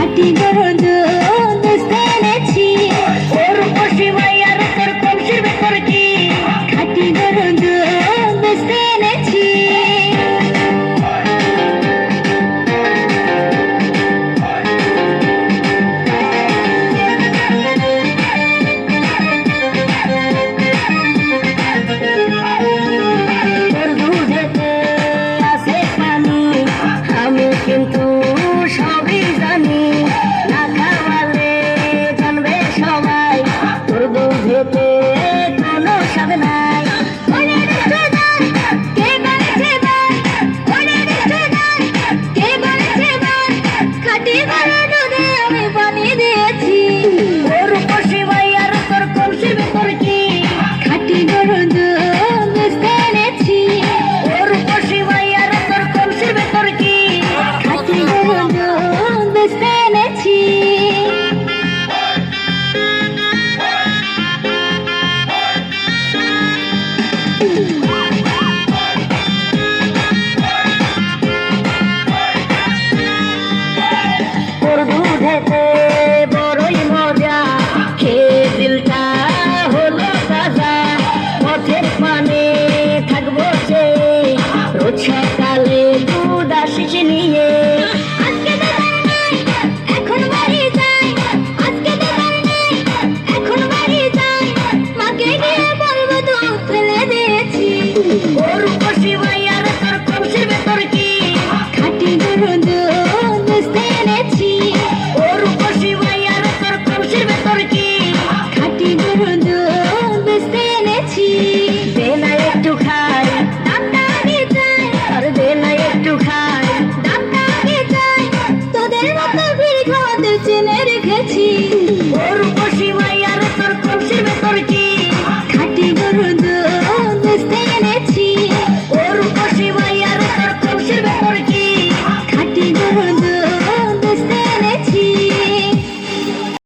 খাটি দরদ বুঝতে এনেছি ওর বসি মাইয়ার তোর কলসির ভেতর কি খাটি দরদ বুঝতে এনেছি তোর দুধেতে আছে পানি আমি কিন্তু সবই জানি না খাওয়ালে জানবে সবাই তোর দুধেতে কোনো স্বাদ নাই আমি পানি দিয়েছি ওর বসি মাইয়ার তোর কলসির ভেতর কি খাটি দরদ বুঝতে এনেছি ওর বসি মাইয়ার তোর কলসির ভেতর কি খাটি দরদ বুঝতে এনেছি তোর দুধেতে বড়ই মজা খেয়ে দিলটা হলো তাজা পথের পানে থাকবো সে রোজ সকালে দুধ আসিস নিয়ে আজকে দোকান নাই এখন বাড়ি যাই আজকে দোকান নাই এখন বাড়ি যাই মাকে গিয়ে বলবো দুধ ফেলে দিয়েছি ওর বসি মাইয়ার তোর কলসির ভেতর কি খাটি দরদ বুঝতে এনেছি ওর বসি মাইয়ার তোর কলসির ভেতর কি খাটি দরদ বুঝতে এনেছি দে না একটু খাই দামটা আগে চাই আর দে না একটু খাই দামটা আগে চাই তোদের মতো ভিড় খাওয়াতে চেনে রেখেছি ওর